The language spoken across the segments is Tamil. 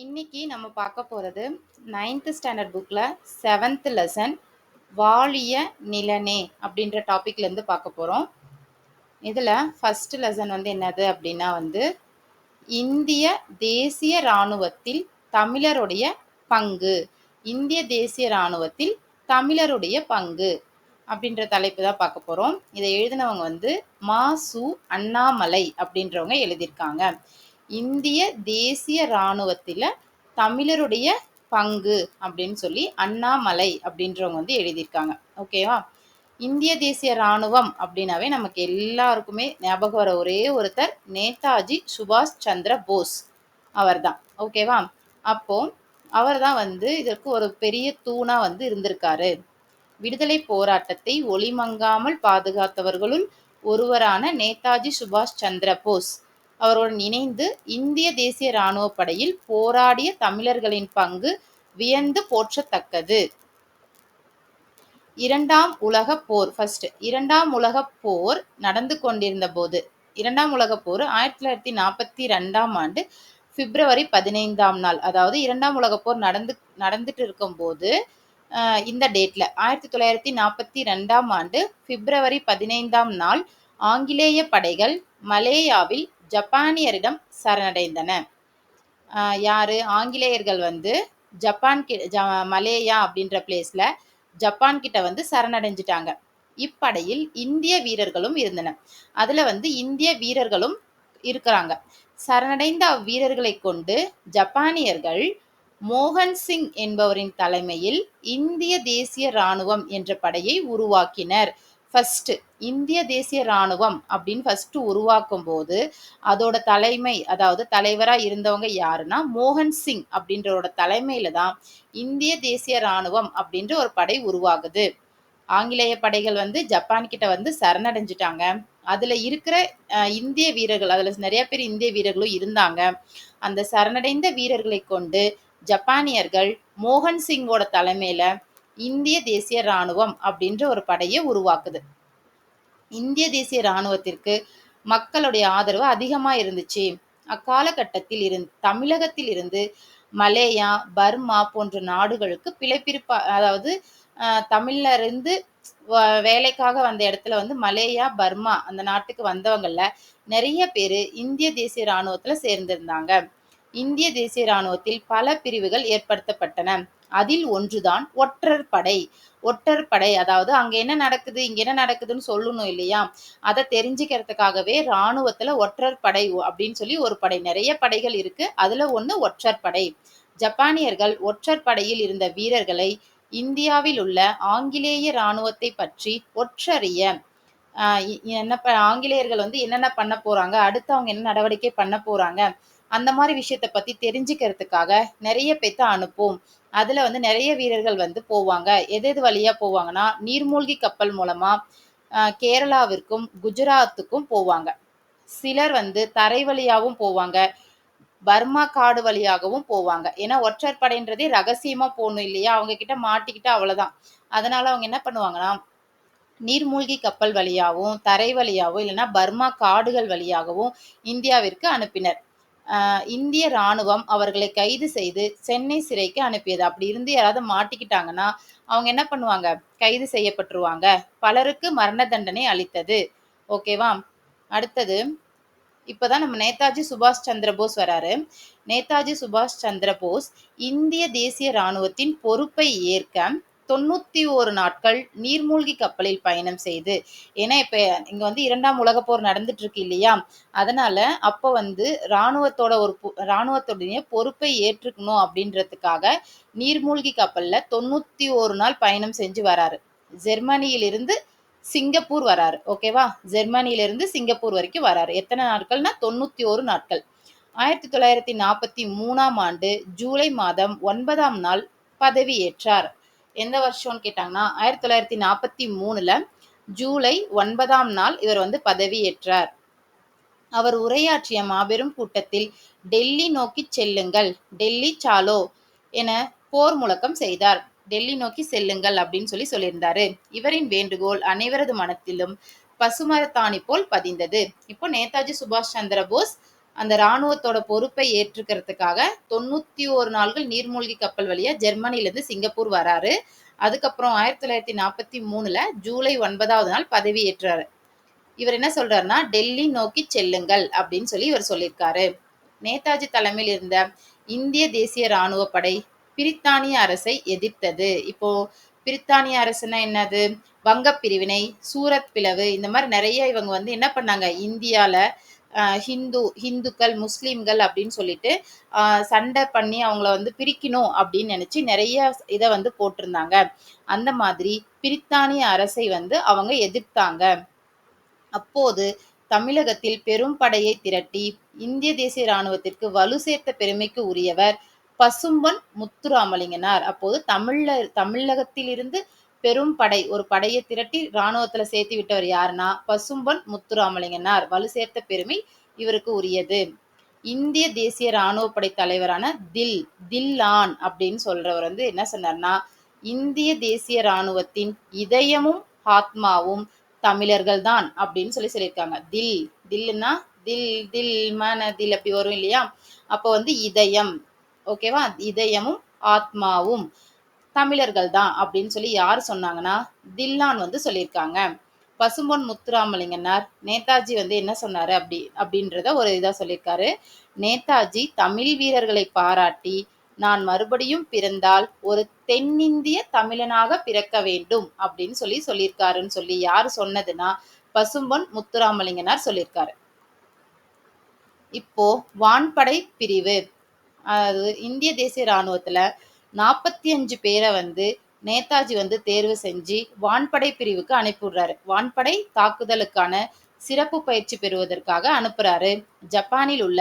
இன்னைக்கு நம்ம பார்க்க போகிறது 9th ஸ்டாண்டர்ட் புக்கில் 7th லெசன் வாழிய நிலனே அப்படின்ற டாப்பிக்லேருந்து பார்க்க போகிறோம். இதில் ஃபஸ்ட்டு லெசன் என்னது அப்படின்னா இந்திய தேசிய இராணுவத்தில் தமிழருடைய பங்கு. இந்திய தேசிய இராணுவத்தில் தமிழருடைய பங்கு அப்படின்ற தலைப்பு தான் பார்க்க போகிறோம். இதை எழுதினவங்க மாசு அண்ணாமலை அப்படின்றவங்க எழுதியிருக்காங்க. இந்திய தேசிய இராணுவத்தில் தமிழருடைய பங்கு அப்படின்னு சொல்லி அண்ணாமலை அப்படின்றவங்க எழுதியிருக்காங்க. ஓகேவா? இந்திய தேசிய இராணுவம் அப்படின்னாவே நமக்கு எல்லாருக்குமே ஞாபகம் வர ஒரே ஒருத்தர் நேதாஜி சுபாஷ் சந்திர போஸ் அவர் தான். ஓகேவா? அப்போ அவர் தான் இதற்கு ஒரு பெரிய தூணா இருந்திருக்காரு. விடுதலை போராட்டத்தை ஒளிமங்காமல் பாதுகாத்தவர்களுள் ஒருவரான நேதாஜி சுபாஷ் சந்திர போஸ் அவருடன் இணைந்து இந்திய தேசிய இராணுவ படையில் போராடிய தமிழர்களின் பங்கு வியந்து போற்றத்தக்கது. இரண்டாம் உலக போர் இரண்டாம் உலக போர் நடந்து கொண்டிருந்த போது, இரண்டாம் உலக போர் 1942ஆம் ஆண்டு பிப்ரவரி 15ஆம் நாள், அதாவது இரண்டாம் உலக போர் நடந்துட்டு இருக்கும் போது இந்த டேட்ல 1942ஆம் ஆண்டு பிப்ரவரி 15ஆம் நாள் ஆங்கிலேய படைகள் மலேயாவில் ஜப்பானியரிடம் சரணடைந்தன. யாரு? ஆங்கிலேயர்கள் ஜப்பான் மலேயா அப்படின்ற பிளேஸ்ல ஜப்பான் கிட்ட சரணடைஞ்சிட்டாங்க. இப்படையில் இந்திய வீரர்களும் இருந்தனர். அதுல இந்திய வீரர்களும் இருக்கிறாங்க. சரணடைந்த அவ்வீரர்களை கொண்டு ஜப்பானியர்கள் மோகன் சிங் என்பவரின் தலைமையில் இந்திய தேசிய இராணுவம் என்ற படையை உருவாக்கினர். ஃபர்ஸ்ட் இந்திய தேசிய இராணுவம் அப்படின்னு ஃபர்ஸ்ட் உருவாக்கும் போது அதோட தலைமை, அதாவது தலைவரா இருந்தவங்க யாருன்னா மோகன் சிங் அப்படின்றவரோட தலைமையில தான் இந்திய தேசிய இராணுவம் அப்படின்ற ஒரு படை உருவாகுது. ஆங்கிலேய படைகள் ஜப்பான் கிட்ட சரணடைஞ்சிட்டாங்க. அதுல இருக்கிற இந்திய வீரர்கள், அதுல நிறைய பேர் இந்திய வீரர்களும் இருந்தாங்க. அந்த சரணடைந்த வீரர்களை கொண்டு ஜப்பானியர்கள் மோகன் சிங்கோட தலைமையில இந்திய தேசிய இராணுவம் அப்படின்ற ஒரு படையை உருவாக்குது. இந்திய தேசிய இராணுவத்திற்கு மக்களுடைய ஆதரவு அதிகமா இருந்துச்சு. அக்காலகட்டத்தில் தமிழகத்தில் இருந்து மலேயா, பர்மா போன்ற நாடுகளுக்கு பிழைப்பிரிப்பா, அதாவது தமிழ்ல இருந்து வேலைக்காக வந்த இடத்துல மலேயா, பர்மா அந்த நாட்டுக்கு வந்தவங்கல்ல நிறைய பேரு இந்திய தேசிய இராணுவத்துல சேர்ந்திருந்தாங்க. இந்திய தேசிய இராணுவத்தில் பல பிரிவுகள் ஏற்படுத்தப்பட்டன. அதில் ஒன்றுதான் ஒற்றர் படை. ஒற்றர் படை, அதாவது அங்க என்ன நடக்குது, இங்க என்ன நடக்குதுன்னு சொல்லணும் இல்லையா? அதை தெரிஞ்சுக்கிறதுக்காகவே இராணுவத்துல ஒற்றர் படை அப்படின்னு சொல்லி ஒரு படை, நிறைய படைகள் இருக்கு, அதுல ஒண்ணு ஒற்றர் படை. ஜப்பானியர்கள் ஒற்றர் படையில் இருந்த வீரர்களை இந்தியாவில் உள்ள ஆங்கிலேய இராணுவத்தை பற்றி ஒற்றறிய, ஆங்கிலேயர்கள் என்னென்ன பண்ண போறாங்க, அடுத்து அவங்க என்ன நடவடிக்கை பண்ண போறாங்க, அந்த மாதிரி விஷயத்த பத்தி தெரிஞ்சுக்கிறதுக்காக நிறைய பேத்த அனுப்பும். அதுல நிறைய வீரர்கள் போவாங்க. எது வழியா போவாங்கன்னா நீர்மூழ்கி கப்பல் மூலமா கேரளாவிற்கும் குஜராத்துக்கும் போவாங்க. சிலர் தரை வழியாவும் போவாங்க, பர்மா காடு வழியாகவும் போவாங்க. ஏன்னா ஒற்றர் படைன்றதே ரகசியமா போகணும் இல்லையா? அவங்க கிட்ட மாட்டிக்கிட்டு அவ்வளவுதான். அதனால அவங்க என்ன பண்ணுவாங்கன்னா நீர்மூழ்கி கப்பல் வழியாகவும் தரை வழியாகவும் இல்லைன்னா பர்மா காடுகள் வழியாகவும் இந்தியாவிற்கு அனுப்பினர். இந்திய இராணுவம் அவர்களை கைது செய்து சென்னை சிறைக்கு அனுப்பியது. அப்படி இருந்து யாராவது மாட்டிக்கிட்டாங்கன்னா அவங்க என்ன பண்ணுவாங்க? கைது செய்யப்பட்டுருவாங்க. பலருக்கு மரண தண்டனை அளித்தது. ஓகேவா? அடுத்தது இப்பதான் நம்ம நேதாஜி சுபாஷ் சந்திர போஸ் வராரு. நேதாஜி சுபாஷ் சந்திர போஸ் இந்திய தேசிய இராணுவத்தின் பொறுப்பை ஏற்க 91 நாட்கள் நீர்மூழ்கி கப்பலில் பயணம் செய்து, ஏன்னா இப்ப இங்க இரண்டாம் உலக போர் நடந்துட்டு இருக்கு இல்லையா? அதனால அப்ப இராணுவத்தோடைய பொறுப்பை ஏற்றுக்கணும் அப்படின்றதுக்காக நீர்மூழ்கி கப்பல்ல 91 நாள் பயணம் செஞ்சு வராரு. ஜெர்மனியிலிருந்து சிங்கப்பூர் வராரு. ஓகேவா? ஜெர்மனியிலிருந்து சிங்கப்பூர் வரைக்கும் வராரு. எத்தனை நாட்கள்னா 91 நாட்கள். 1943ஆம் ஆண்டு ஜூலை மாதம் 9ஆம் நாள் பதவி ஏற்றார். எந்த வருஷம்னு கேட்டாங்கன்னா 1943ல ஜூலை 9ஆம் நாள் இவர் பதவி ஏற்றார். அவர் உரையாற்றிய மாபெரும் கூட்டத்தில் டெல்லி நோக்கி செல்லுங்கள், டெல்லி சாலோ என போர் முழக்கம் செய்தார். டெல்லி நோக்கி செல்லுங்கள் அப்படின்னு சொல்லியிருந்தாரு. இவரின் வேண்டுகோள் அனைவரது மனத்திலும் பசுமரத்தாணி போல் பதிந்தது. இப்போ நேதாஜி சுபாஷ் சந்திர போஸ் அந்த ராணுவத்தோட பொறுப்பை ஏற்றுக்கிறதுக்காக 91 நாள்கள் நீர்மூழ்கி கப்பல் வழியா ஜெர்மனிலேருந்து சிங்கப்பூர் வராரு. அதுக்கப்புறம் 1943ல ஜூலை 9வது நாள் பதவி ஏற்றாரு. இவர் என்ன சொல்றாருன்னா, டெல்லி நோக்கி செல்லுங்கள் அப்படின்னு சொல்லி இவர் சொல்லியிருக்காரு. நேதாஜி தலைமையில் இருந்த இந்திய தேசிய ராணுவ படை பிரித்தானிய அரசை எதிர்த்தது. இப்போ பிரித்தானிய அரசுனா என்னது? வங்கப் பிரிவினை, சூரத் பிளவு, இந்த மாதிரி நிறைய இவங்க வந்து என்ன பண்ணாங்க, இந்தியால ஹிந்துக்கள், முஸ்லிம்கள் அப்படின்னு சொல்லிட்டு சண்டை பண்ணி அவங்கள வந்து பிரிக்கணும் அப்படின்னு நினைச்சு நிறைய இதை வந்து போட்டிருந்தாங்க. அந்த மாதிரி பிரித்தானிய அரசை வந்து அவங்க எதிர்த்தாங்க. அப்போது தமிழகத்தில் பெரும் படையை திரட்டி இந்திய தேசிய ராணுவத்திற்கு வலு சேர்த்த பெருமைக்கு உரியவர் பசும்பொன் முத்துராமலிங்கனார். அப்போது தமிழகத்திலிருந்து பெரும் படை, ஒரு படையை திரட்டி ராணுவத்துல சேர்த்து விட்டவர் யாருன்னா பசும்பொன் முத்துராமலிங்கனார். வலு சேர்த்த பெருமை இவருக்கு உரியது. இந்திய தேசிய ராணுவ படை தலைவரான தில்லான் அப்படின்னு சொல்றவர் வந்து என்ன சொன்னார்னா, இந்திய தேசிய ராணுவத்தின் இதயமும் ஆத்மாவும் தமிழர்கள் தான் அப்படின்னு சொல்லியிருக்காங்க. தில்லுன்னா தில் மனதில் அப்படி வரும் இல்லையா? அப்போ வந்து இதயம், ஓகேவா? இதயமும் ஆத்மாவும் தமிழர்கள் தான் அப்படின்னு சொல்லி யார் சொன்னாங்கன்னா தில்லான் வந்து சொல்லியிருக்காங்க. பசும்பொன் முத்துராமலிங்கனார் நேதாஜி வந்து என்ன சொன்னாரு அப்படின்றத ஒரு இதா சொல்லியிருக்காரு. நேதாஜி தமிழ் வீரர்களை பாராட்டி, நான் மறுபடியும் பிறந்தால் ஒரு தென்னிந்திய தமிழனாக பிறக்க வேண்டும் அப்படின்னு சொல்லியிருக்காருன்னு சொல்லி யார் சொன்னதுன்னா பசும்பொன் முத்துராமலிங்கனார் சொல்லியிருக்காரு. இப்போ வான்படை பிரிவு, அதாவது இந்திய தேசிய ராணுவத்துல 45 பேரை வந்து நேதாஜி வந்து தேர்வு செஞ்சு வான்படை பிரிவுக்கு அனுப்பிவிடுறாரு. வான்படை தாக்குதலுக்கான சிறப்பு பயிற்சி பெறுவதற்காக அனுப்புறாரு. ஜப்பானில் உள்ள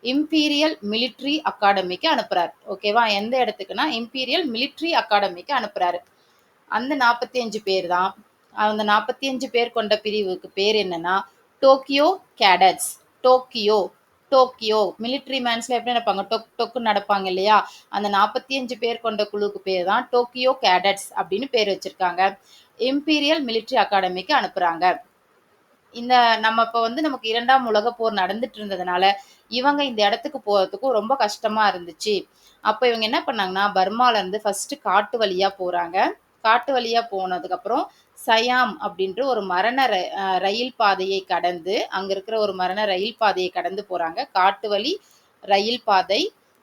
இம்பீரியல் மிலிட்ரி அகாடமிக்கு அனுப்புறாரு. ஓகேவா? எந்த இடத்துக்குன்னா இம்பீரியல் மிலிட்ரி அகாடமிக்கு அனுப்புறாரு. அந்த 45 பேர் தான். அந்த 45 பேர் கொண்ட பிரிவுக்கு பேர் என்னன்னா Tokyo cadets. Tokyo Tokyo military மேன்ஸ்ல எப்படி நடப்பாங்க? டொக்குன்னு நடப்பாங்க இல்லையா? அந்த 45 பேர் கொண்ட குழுவுக்கு பேர் தான் டோக்கியோ கேடட்ஸ் அப்படின்னு பேர் வச்சிருக்காங்க. இம்பீரியல் மிலிட்ரி அகாடமிக்கு அனுப்புறாங்க. இந்த நம்ம இப்போ வந்து நமக்கு 2ஆம் உலகப் போர் நடந்துட்டு இருந்ததுனால இவங்க இந்த இடத்துக்கு போறதுக்கும் ரொம்ப கஷ்டமா இருந்துச்சு. அப்ப இவங்க என்ன பண்ணாங்கன்னா பர்மால இருந்து ஃபர்ஸ்ட் காட்டு வழியா போறாங்க. காட்டு வழியா போனதுக்கு அப்புறம் சயாம் அப்படின்ற ஒரு மரண ரயில் பாதையை கடந்து, அங்க இருக்கிற ஒரு மரண ரயில் பாதையை கடந்து போறாங்க. காட்டு வழி ரயில் பாதை.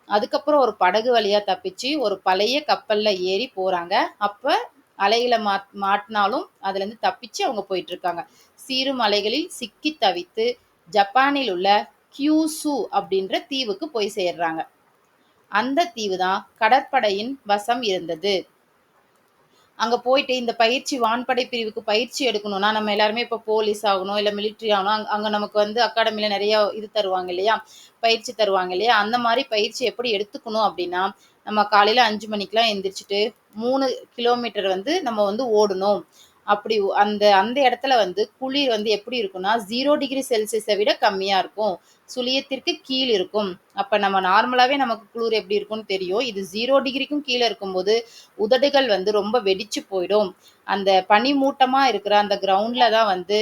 அதுக்கப்புறம் ஒரு படகு வழியா தப்பிச்சு ஒரு பழைய கப்பல்ல ஏறி போறாங்க. அப்ப அலைகளை மாட்டினாலும் அதுல இருந்து தப்பிச்சு அவங்க போயிட்டு இருக்காங்க. சீரும் அலைகளில் சிக்கி தவித்து ஜப்பானில் உள்ள கியூசு அப்படின்ற தீவுக்கு போய் சேர்றாங்க. அந்த தீவு தான் கடற்படையின் வசம் இருந்தது. அங்க போயிட்டு இந்த பயிற்சி வான்படை பிரிவுக்கு பயிற்சி எடுக்கணும்னா நம்ம எல்லாருமே இப்போ போலீஸ் ஆகணும், இல்லை மிலிட்ரி ஆகணும். அங்க நமக்கு வந்து அகாடமில நிறைய இது தருவாங்க இல்லையா? பயிற்சி தருவாங்க இல்லையா? அந்த மாதிரி பயிற்சி எப்படி எடுத்துக்கணும் அப்படின்னா, நம்ம காலையில 5 மணிக்கெல்லாம் எந்திரிச்சிட்டு 3 கிலோமீட்டர் வந்து நம்ம வந்து ஓடணும். அப்படி அந்த அந்த இடத்துல வந்து குளிர் வந்து எப்படி இருக்கும்னா 0°C விட கம்மியா இருக்கும். சுழியத்திற்கு கீழ் இருக்கும். அப்ப நம்ம நார்மலாவே நமக்கு குளிர் எப்படி இருக்கும்னு தெரியும். இது 0°க்கும் கீழே இருக்கும்போது உதடுகள் வந்து ரொம்ப வெடிச்சு போயிடும். அந்த பனிமூட்டமா இருக்கிற அந்த கிரவுண்ட்ல தான் வந்து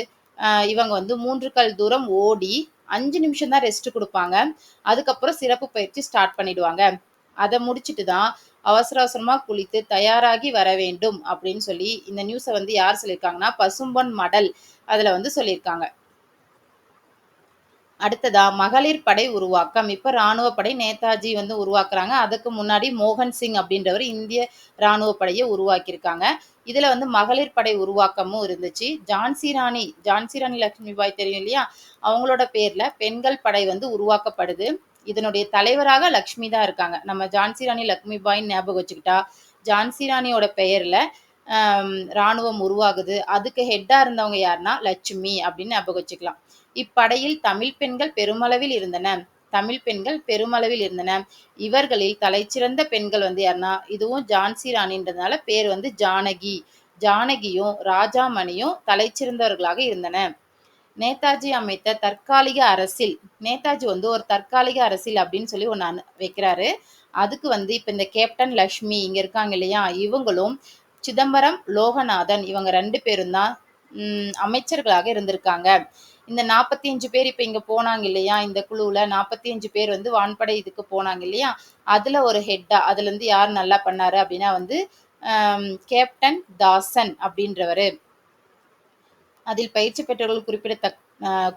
இவங்க வந்து 3 கல் தூரம் ஓடி 5 நிமிஷம் தான் ரெஸ்ட் கொடுப்பாங்க. அதுக்கப்புறம் சிறப்பு பயிற்சி ஸ்டார்ட் பண்ணிடுவாங்க. அதை முடிச்சுட்டு தான் அவசர அவசரமா குளித்து தயாராகி வர வேண்டும் அப்படின்னு சொல்லி இந்த நியூஸை வந்து யார் சொல்லியிருக்காங்கன்னா பசும்பொன் மடல் அதுல வந்து சொல்லியிருக்காங்க. அடுத்ததா மகளிர் படை உருவாக்கம். இப்ப ராணுவ படை நேதாஜி வந்து உருவாக்குறாங்க. அதுக்கு முன்னாடி மோகன் சிங் அப்படின்றவர் இந்திய ராணுவ படையை உருவாக்கியிருக்காங்க. இதுல வந்து மகளிர் படை உருவாக்கமும் இருந்துச்சு. ஜான்சி ராணி லட்சுமிபாய் தெரியும் இல்லையா? அவங்களோட பேர்ல பெண்கள் படை வந்து உருவாக்கப்படுது. இதனுடைய தலைவராக லக்ஷ்மி தான் இருக்காங்க. நம்ம ஜான்சி ராணி லட்சுமிபாயின்னு ஞாபகம் வச்சுக்கிட்டா ஜான்சி ராணியோட பெயர்ல ராணுவம் உருவாகுது. அதுக்கு ஹெட்டா இருந்தவங்க யாருன்னா லட்சுமி அப்படின்னு ஞாபகம் வச்சுக்கலாம். இப்படையில் தமிழ் பெண்கள் பெருமளவில் இருந்தன. இவர்களில் தலைச்சிறந்த பெண்கள் வந்து யாருன்னா இதுவும் ஜான்சி ராணின்றதுனால பேர் வந்து ஜானகியும் ராஜாமணியும் தலைச்சிறந்தவர்களாக இருந்தன. நேதாஜி அமைத்த தற்காலிக அரசில், நேதாஜி வந்து ஒரு தற்காலிக அரசில் அப்படின்னு சொல்லி ஒன்று வைக்கிறாரு. அதுக்கு வந்து இப்ப இந்த கேப்டன் லக்ஷ்மி இங்க இருக்காங்க இல்லையா? இவங்களும் சிதம்பரம் லோகநாதன் இவங்க 2 பேரும் தான் அமைச்சர்களாக இருந்திருக்காங்க. இந்த 45 பேர் இப்ப இங்க போனாங்க இல்லையா, இந்த குழுவுல 45 பேர் வந்து வான்படை இதுக்கு போனாங்க இல்லையா, அதுல ஒரு ஹெட்டா அதுல இருந்து யார் நல்லா பண்ணாரு அப்படின்னா வந்து கேப்டன் தாசன் அப்படின்றவரு. அதில் பயிற்சி பெற்றவர்கள்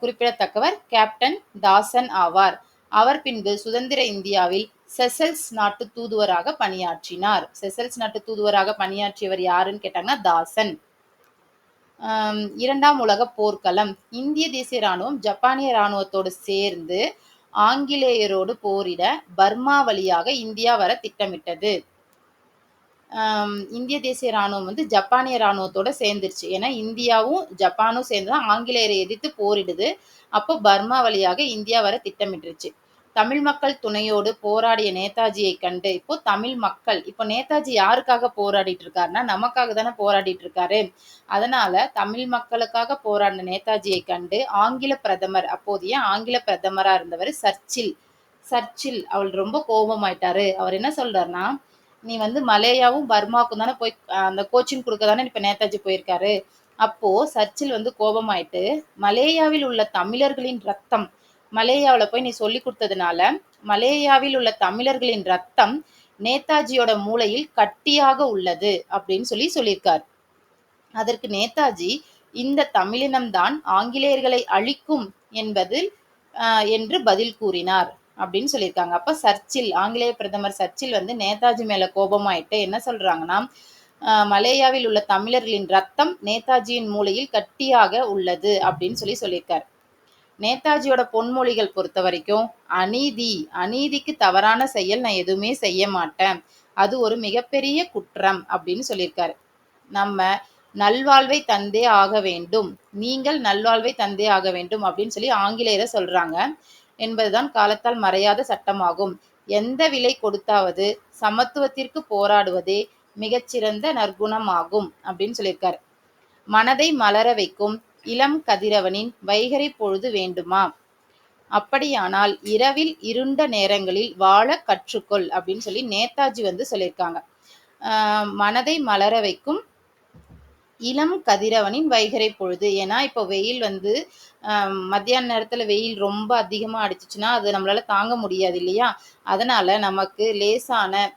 குறிப்பிடத்தக்கவர் கேப்டன் தாசன் ஆவார். அவர் பின்பு சுதந்திர இந்தியாவில் செசல்ஸ் நாட்டு தூதுவராக பணியாற்றினார். செசல்ஸ் நாட்டு தூதுவராக பணியாற்றியவர் யாருன்னு கேட்டாங்கன்னா தாசன். இரண்டாம் உலக போர்க்களம். இந்திய தேசிய ராணுவம் ஜப்பானிய ராணுவத்தோடு சேர்ந்து ஆங்கிலேயரோடு போரிட பர்மா வழியாக இந்தியா வர திட்டமிட்டது. இந்திய தேசிய ராணுவம் வந்து ஜப்பானிய ராணுவத்தோட சேர்ந்துருச்சு. ஏன்னா இந்தியாவும் ஜப்பானும் சேர்ந்து தான் ஆங்கிலேயரை எதிர்த்து போரிடுது. அப்போ பர்மா வழியாக இந்தியா வர திட்டமிட்டுருச்சு. தமிழ் மக்கள் துணையோடு போராடிய நேதாஜியை கண்டு இப்போ தமிழ் மக்கள் இப்போ நேதாஜி யாருக்காக போராடிட்டு இருக்காருன்னா நமக்காக தானே போராடிட்டு இருக்காரு. அதனால தமிழ் மக்களுக்காக போராடின நேதாஜியை கண்டு ஆங்கில பிரதமர், அப்போதைய ஆங்கில பிரதமரா இருந்தவர் சர்ச்சில் அவர் ரொம்ப கோபமாயிட்டாரு. அவர் என்ன சொல்றாருன்னா, நீ வந்து மலேயாவும் பர்மாவுக்கும் தானே போய் அந்த கோச்சிங் கொடுக்க தானே இப்ப நேதாஜி போயிருக்காரு. அப்போ சர்ச்சில் வந்து கோபமாயிட்டு மலேயாவில் உள்ள தமிழர்களின் ரத்தம், மலேயாவில் போய் நீ சொல்லி கொடுத்ததுனால மலேயாவில் உள்ள தமிழர்களின் ரத்தம் நேதாஜியோட மூளையில் கட்டியாக உள்ளது அப்படின்னு சொல்லியிருக்கார். அதற்கு நேதாஜி இந்த தமிழினம்தான் ஆங்கிலேயர்களை அழிக்கும் என்று பதில் கூறினார் அப்படின்னு சொல்லியிருக்காங்க. அப்ப சர்ச்சில், ஆங்கிலேய பிரதமர் சர்ச்சில் வந்து நேதாஜி மேல கோபமாயிட்டு என்ன சொல்றாங்கன்னா, மலேயாவில் உள்ள தமிழர்களின் ரத்தம் நேதாஜியின் மூளையில் கட்டியாக உள்ளது அப்படின்னு சொல்லியிருக்காரு. நேதாஜியோட பொன்மொழிகள் பொறுத்த வரைக்கும் அநீதிக்கு தவறான செயல் நான் எதுவுமே செய்ய மாட்டேன், அது ஒரு மிகப்பெரிய குற்றம் அப்படின்னு சொல்லியிருக்காரு. நம்ம நல்வாழ்வை தந்தே ஆக வேண்டும், நீங்கள் நல்வாழ்வை தந்தே ஆக வேண்டும் அப்படின்னு சொல்லி ஆங்கிலேயரை சொல்றாங்க என்பதுதான் காலத்தால் மறையாத சட்டமாகும். எந்த விலை கொடுத்தாவது சமத்துவத்திற்கு போராடுவதே மிகச்சிறந்த நற்குணமாகும் அப்படின்னு சொல்லியிருக்காரு. மனதை மலர வைக்கும் இளம் கதிரவனின் வைகறை பொழுது வேண்டுமா, அப்படியானால் இரவில் இருண்ட நேரங்களில் வாழ கற்றுக்கொள் அப்படின்னு சொல்லி நேதாஜி வந்து சொல்லியிருக்காங்க. மனதை மலர வைக்கும் இளம் கதிரவனின் வைகறை பொழுது. ஏன்னா இப்போ வெயில் வந்து மத்தியான நேரத்துல வெயில் ரொம்ப அதிகமா அடிச்சுச்சுன்னா அது நம்மளால தாங்க முடியாது இல்லையா. அதனால நமக்கு லேசான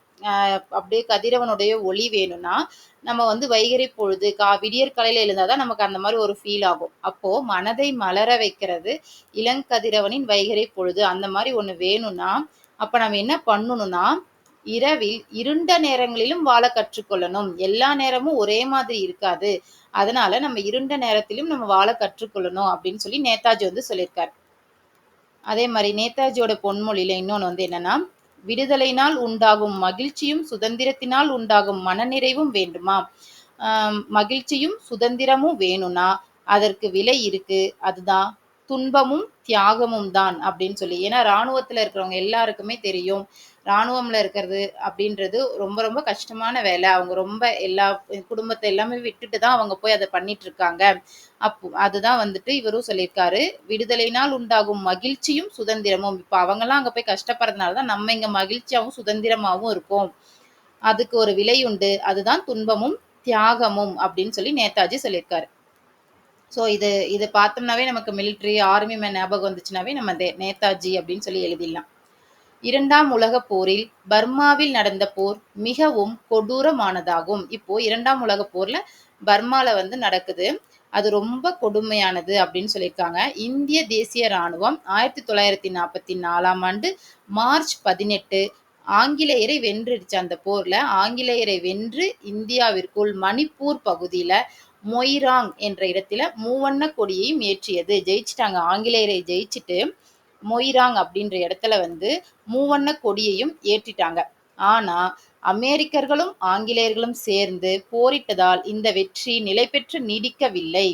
அப்படியே கதிரவனுடைய ஒளி வேணும்னா நம்ம வந்து வைகறை பொழுது விடியற்காலையில எழுந்தாதான் நமக்கு அந்த மாதிரி ஒரு ஃபீல் ஆகும். அப்போ மனதை மலர வைக்கிறது இளங்கதிரவனின் வைகறை பொழுது, அந்த மாதிரி ஒண்ணு வேணும்னா அப்ப நம்ம என்ன பண்ணணும்னா இரவில் இருண்ட நேரங்களிலும் வாழ கற்றுக்கொள்ளணும். எல்லா நேரமும் ஒரே மாதிரி இருக்காது, அதனால நம்ம இருண்ட நேரத்திலும் நம்ம வாழ கற்றுக்கொள்ளணும் அப்படின்னு சொல்லி நேதாஜி வந்து சொல்லியிருக்காரு. அதே மாதிரி நேதாஜியோட பொன்மொழியில இன்னொன்னு வந்து என்னன்னா, விடுதலையினால் உண்டாகும் மகிழ்ச்சியும் சுதந்திரத்தினால் உண்டாகும் மனநிறைவும் வேண்டுமா, மகிழ்ச்சியும் சுதந்திரமும் வேணும்னா அதற்கு விலை இருக்கு, அதுதான் துன்பமும் தியாகமும் தான் அப்படின்னு சொல்லி. ஏன்னா ராணுவத்துல இருக்கிறவங்க எல்லாருக்குமே தெரியும், ராணுவம்ல இருக்கிறது அப்படின்றது ரொம்ப ரொம்ப கஷ்டமான வேலை. அவங்க ரொம்ப எல்லா குடும்பத்தை எல்லாமே விட்டுட்டு தான் அவங்க போய் அதை பண்ணிட்டு இருக்காங்க. அதுதான் வந்துட்டு இவரும் சொல்லியிருக்காரு, விடுதலையினால் உண்டாகும் மகிழ்ச்சியும் சுதந்திரமும். இப்ப அவங்கெல்லாம் அங்க போய் கஷ்டப்படுறதுனாலதான் நம்ம இங்க மகிழ்ச்சியாவும் சுதந்திரமாவும் இருக்கோம். அதுக்கு ஒரு விலை உண்டு, அதுதான் துன்பமும் தியாகமும் அப்படின்னு சொல்லி நேதாஜி சொல்லியிருக்காரு. ஸோ இது பார்த்தோம்னாவே நமக்கு மிலிட்ரி ஆர்மி மேன் ஞாபகம் வந்துச்சுனாவே நம்ம நேதாஜி அப்படின்னு சொல்லி எழுதிடலாம். இரண்டாம் உலக போரில் பர்மாவில் நடந்த போர் மிகவும் கொடூரமானதாகும். இப்போ இரண்டாம் உலக போர்ல பர்மால வந்து நடக்குது, அது ரொம்ப கொடுமையானது அப்படின்னு சொல்லியிருக்காங்க. இந்திய தேசிய ராணுவம் 1944ஆம் ஆண்டு மார்ச் 18 ஆங்கிலேயரை வென்றுடுச்சு. அந்த போர்ல ஆங்கிலேயரை வென்று இந்தியாவிற்குள் மணிப்பூர் பகுதியில மொய்ராங் என்ற இடத்துல மூவண்ண கொடியையும் ஏற்றியது. ஜெயிச்சிட்டாங்க, ஆங்கிலேயரை ஜெயிச்சுட்டு மொய்ராங் அப்படின்ற இடத்துல வந்து மூவண்ண கொடியையும் ஏற்றிட்டாங்க. ஆனா அமெரிக்கர்களும் ஆங்கிலேயர்களும் சேர்ந்து போரிட்டதால் இந்த வெற்றி நிலை பெற்று நீடிக்கவில்லை.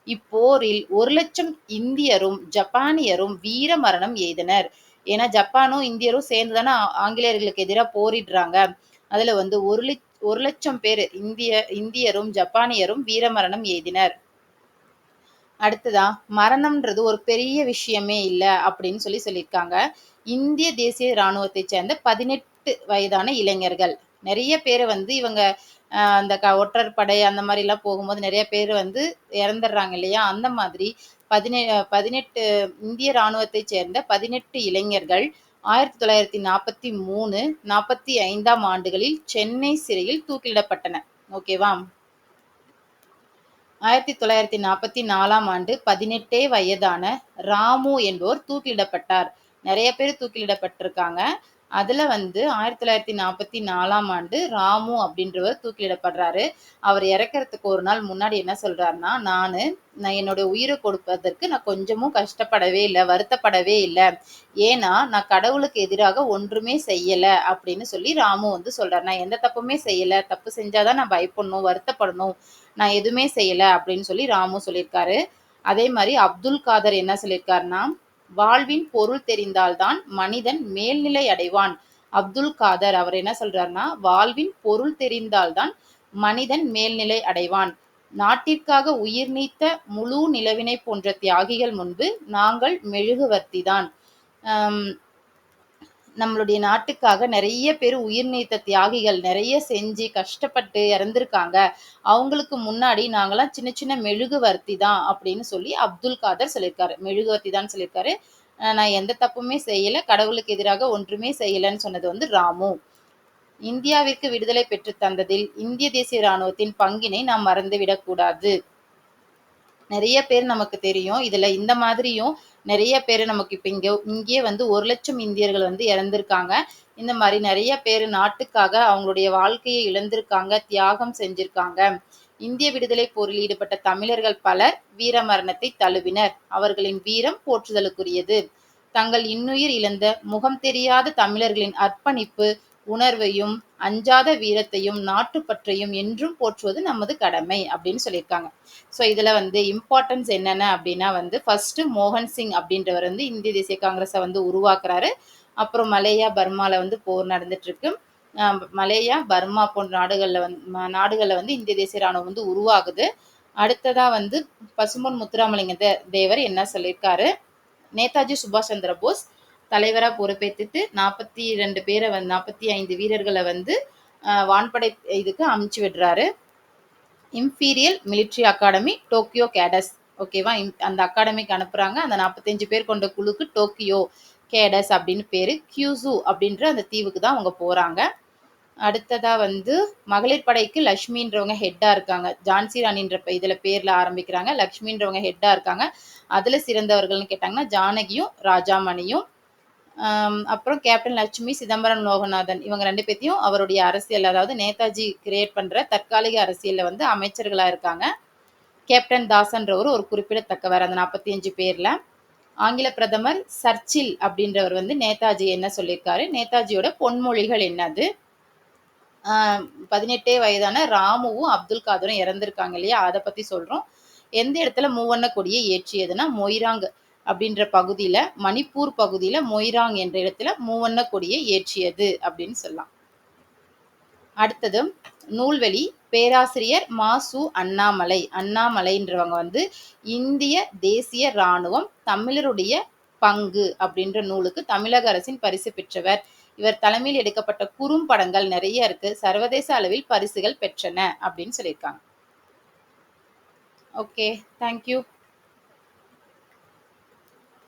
இப்போரில் 1,00,000 இந்தியரும் ஜப்பானியரும் வீர மரணம் எய்தனர். ஏன்னா ஜப்பானும் இந்தியரும் சேர்ந்து தானே ஆங்கிலேயர்களுக்கு எதிராக போரிடுறாங்க. அதுல வந்து 1,00,000 பேர் இந்தியரும் ஜப்பானியரும் வீரமரணம் எய்தினர். அடுத்ததா மரணம்ன்றது ஒரு பெரிய விஷயமே இல்லை அப்படின்னு சொல்லியிருக்காங்க. இந்திய தேசிய ராணுவத்தை சேர்ந்த 18 வயதான இளைஞர்கள் நிறைய பேரை வந்து இவங்க அந்த ஒற்றர் படை அந்த மாதிரி எல்லாம் போகும்போது நிறைய பேர் வந்து இறந்துடுறாங்க இல்லையா. அந்த மாதிரி 18 இந்திய இராணுவத்தைச் சேர்ந்த 18 இளைஞர்கள் 1943, 45ஆம் ஆண்டுகளில் சென்னை சிறையில் தூக்கிலிடப்பட்டனர். ஓகேவா? 1944ஆம் ஆண்டு 18 வயதான ராமு என்பவர் தூக்கிலிடப்பட்டார். நிறைய பேர் தூக்கிலிடப்பட்டிருக்காங்க. அதுல வந்து 1944ஆம் ஆண்டு ராமு அப்படின்றவர் தூக்கிலிடப்படுறாரு. அவர் இறக்கறதுக்கு ஒரு நாள் முன்னாடி என்ன சொல்றாருன்னா, நான் என்னோட உயிரை கொடுப்பதற்கு நான் கொஞ்சமும் கஷ்டப்படவே இல்ல, வருத்தப்படவே இல்ல. ஏன்னா, நான் கடவுளுக்கு எதிராக ஒன்றுமே செய்யல அப்படின்னு சொல்லி ராமு வந்து சொல்றாரு. நான் எந்த தப்புமே செய்யல. தப்பு செஞ்சா தான் நான் பயப்படணும், வருத்தப்படணும். நான் எதுவுமே செய்யல அப்படின்னு சொல்லி ராமு சொல்லியிருக்காரு. அதே மாதிரி அப்துல் காதர் என்ன சொல்லியிருக்காருன்னா, வாழ்வின் பொருள் தெரிந்தால்தான் மனிதன் மேல்நிலை அடைவான். அப்துல் காதர் அவர் என்ன சொல்றாருன்னா, வாழ்வின் பொருள் தெரிந்தால்தான் மனிதன் மேல்நிலை அடைவான். நாட்டிற்காக உயிர் நீத்த முழு நிலவினை போன்ற தியாகிகள் முன்பு நாங்கள் மெழுகுவர்த்திதான். நம்மளுடைய நாட்டுக்காக நிறைய பேர் உயிர் நீத்த தியாகிகள் நிறைய செஞ்சு கஷ்டப்பட்டு இறந்திருக்காங்க. அவங்களுக்கு முன்னாடி நாங்களாம் சின்ன சின்ன மெழுகுவர்த்தி தான் அப்படின்னு சொல்லி அப்துல் காதர் சொல்லியிருக்காரு. மெழுகுவர்த்தி தான் சொல்லியிருக்காரு. நான் எந்த தப்புமே செய்யல, கடவுளுக்கு எதிராக ஒன்றுமே செய்யலன்னு சொன்னது வந்து ராமு. இந்தியாவிற்கு விடுதலை பெற்று தந்ததில் இந்திய தேசிய இராணுவத்தின் பங்கினை நாம் மறந்துவிடக்கூடாது. நிறைய பேர் நமக்கு தெரியும். இதுல இந்த மாதிரியும் நிறைய பேர் நமக்கு இப்ப இங்கேயே வந்து 1,00,000 இந்தியர்கள் வந்து இறந்திருக்காங்க. இந்த மாதிரி நிறைய பேர் நாட்டுக்காக அவங்களுடைய வாழ்க்கையை இழந்திருக்காங்க, தியாகம் செஞ்சிருக்காங்க. இந்திய விடுதலை போரில் ஈடுபட்ட தமிழர்கள் பலர் வீர மரணத்தை தழுவினர். அவர்களின் வீரம் போற்றுதலுக்குரியது. தங்கள் இன்னுயிர் இழந்த முகம் தெரியாத தமிழர்களின் அர்ப்பணிப்பு உணர்வையும் அஞ்சாத வீரத்தையும் நாட்டுப்பற்றையும் என்றும் போற்றுவது நமது கடமை அப்படின்னு சொல்லியிருக்காங்க. ஸோ இதில் வந்து இம்பார்ட்டன்ஸ் என்னென்ன அப்படின்னா வந்து ஃபர்ஸ்ட் மோகன் சிங் அப்படின்றவர் வந்து இந்திய தேசிய காங்கிரஸை வந்து உருவாக்குறாரு. அப்புறம் மலேயா பர்மாவில் வந்து போர் நடந்துட்டு இருக்கு. மலேயா பர்மா போன்ற நாடுகளில் வந்து இந்திய தேசிய ராணுவம் வந்து உருவாகுது. அடுத்ததா வந்து பசும்பொன் முத்துராமலிங்க தேவர் என்ன சொல்லியிருக்காரு, நேதாஜி சுபாஷ் சந்திர போஸ் தலைவராக பொறுப்பேற்றுட்டு 42 பேரை வந்து 45 வீரர்களை வந்து வான்படை இதுக்கு அமுச்சு விடுறாரு. Imperial military academy Tokyo கேடஸ். ஓகேவா? அந்த அகாடமிக்கு அனுப்புறாங்க. அந்த 45 பேர் கொண்ட குழுக்கு டோக்கியோ கேடஸ் அப்படின்னு பேரு. கியூசு அப்படின்ற அந்த தீவுக்கு தான் அவங்க போறாங்க. அடுத்ததா வந்து மகளிர் படைக்கு லட்சுமின்றவங்க ஹெட்டா இருக்காங்க. ஜான்சி ராணின்ற இதுல பேர்ல ஆரம்பிக்கிறாங்க. லட்சுமின்றவங்க ஹெட்டா இருக்காங்க. அதுல சிறந்தவர்கள்னு கேட்டாங்கன்னா ஜானகியும் ராஜாமணியும். அப்புறம் கேப்டன் லட்சுமி, சிதம்பரம் லோகநாதன் இவங்க 2 பேத்தையும் அவருடைய அரசியல், அதாவது நேதாஜி கிரியேட் பண்ற தற்காலிக அரசியல்ல வந்து அமைச்சர்களா இருக்காங்க. கேப்டன் தாஸ்ன்றவர் ஒரு குறிப்பிடத்தக்கவர் அந்த 45 பேர்ல. ஆங்கில பிரதமர் சர்ச்சில் அப்படின்றவர் வந்து நேதாஜி என்ன சொல்லியிருக்காரு, நேதாஜியோட பொன்மொழிகள் என்னது, 18 வயதான ராமுவும் அப்துல் காதரும் இறந்திருக்காங்க இல்லையா, அதை பத்தி சொல்றோம். எந்த இடத்துல மூவண்ண கொடியை ஏற்றியதுன்னா மொய்ராங் அப்படின்ற பகுதியில, மணிப்பூர் பகுதியில மொய்ராங் என்ற இடத்துல மூவண்ண கொடியை ஏற்றியது அப்படின்னு சொல்லலாம். அடுத்தது நூல்வெளி பேராசிரியர் மாசு அண்ணாமலைன்றவங்க வந்து இந்திய தேசிய இராணுவம் தமிழருடைய பங்கு அப்படின்ற நூலுக்கு தமிழக அரசின் பரிசு பெற்றவர். இவர் தலைமையில் எடுக்கப்பட்ட குறும்படங்கள் நிறைய இருக்கு, சர்வதேச அளவில் பரிசுகள் பெற்றன அப்படின்னு சொல்லியிருக்காங்க. Okay, thank you.